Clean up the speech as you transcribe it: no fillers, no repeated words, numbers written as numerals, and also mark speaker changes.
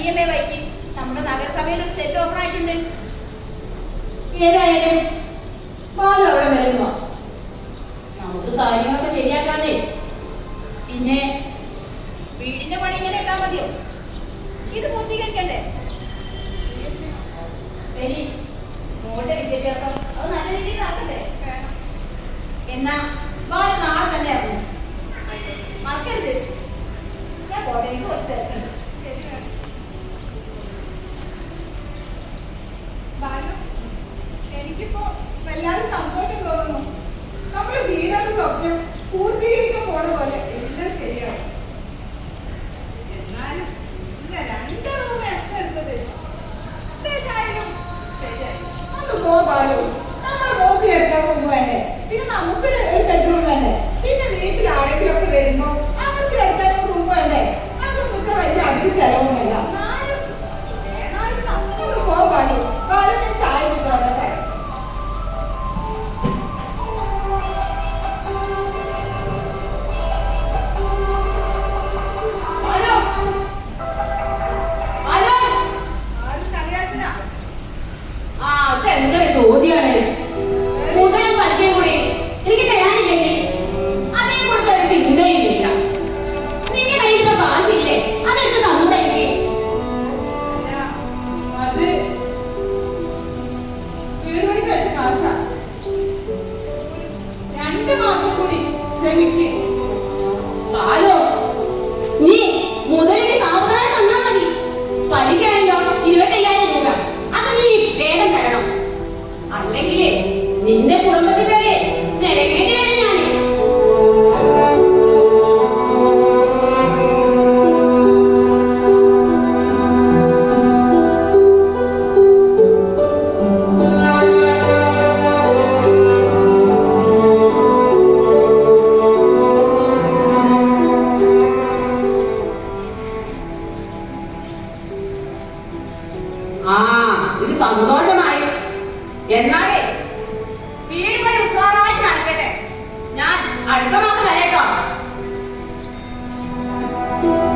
Speaker 1: EMI വൈകി നമ്മുടെ നഗരസഭയിൽ ഒരു സെറ്റ് ഓപ്പൺ ആയിട്ടുണ്ട്. ഏതായാലും ബാലു അവിടെ വരുന്നോ, നമുക്ക് കാര്യങ്ങളൊക്കെ ശരിയാക്കാതെ. പിന്നെ വീടിന്റെ പണി ഇങ്ങനെ ഇട്ടാ മതിയോ? ഇത് പൂർത്തീകരിക്കണ്ടേ? ശരി, മോളുടെ വിദ്യാഭ്യാസം അത് നല്ല രീതിയിൽ നടക്കണ്ടേ? എന്നാ ബാലു നാളെ തന്നെ ഇറങ്ങും. മറക്കരുത്. ഞാൻ പോട്ടെ, എനിക്ക് കുറച്ച് തിരക്കുണ്ട്.
Speaker 2: ബാലു, എനിക്കിപ്പോ വല്ലാതെ സന്തോഷം തോന്നുന്നു. നമ്മള് വീടൊക്കെ സ്വപ്നം പൂർത്തീകരിക്കാൻ പോണ പോലെ എല്ലാം ശരിയാണ്. എന്നാലും 2 റൂം എക്സ്ട്രാ എടുത്തത് എന്തായാലും ശരിയായി. ഒന്ന് പോ ബാലു, നമ്മളെ മോക്ക് എടുക്കാൻ റൂം വേണ്ടേ, പിന്നെ നമുക്ക് ഒരു ബെഡ്റൂം വേണ്ടേ, പിന്നെ വീട്ടിൽ ആരെങ്കിലും ഒക്കെ വരുമ്പോ അവർക്ക് എടുക്കാൻ റൂം വേണ്ടേ. അതൊന്നും ഇത്ര വലിയ അധികം ചെലവൊന്നുമല്ല. ഒന്ന് പോ ബാലു. ബാലു, ഞാൻ ചായ കുടിക്കാതെ പറയാം.
Speaker 1: എന്തൊരു ചോദ്യാണ്. മുതലും പലിശയും കൂടി എനിക്ക് തരാനില്ലെങ്കിൽ അതിനെ കുറിച്ച് ഒരു ചിന്തയും ഇല്ല. നിന്റെ കയ്യിലത്തെ കാശില്ലേ, അതെടുത്ത് തന്നൂടെങ്കിൽ.
Speaker 2: അത് വീട് പണിക്ക് വെച്ച കാശാ. 2 മാസം കൂടി ക്ഷമിക്കും.
Speaker 1: ബാലു, നീ മുതലിന് സാവധാനം തന്നാ മതി. പലിശയാണല്ലോ 25,000 രൂപ. അത് നീ വേഗം തരണം, അല്ലെങ്കിലേ നിന്റെ കുടുംബത്തിന്റെ നിരങ്ങേണ്ടി വരും ഞാൻ. ഇത് സന്തോഷമായി. എന്നാലേ വീട് പണി ഉത്സാഹമായിട്ട് നടക്കട്ടെ. ഞാൻ അടുത്ത മാസം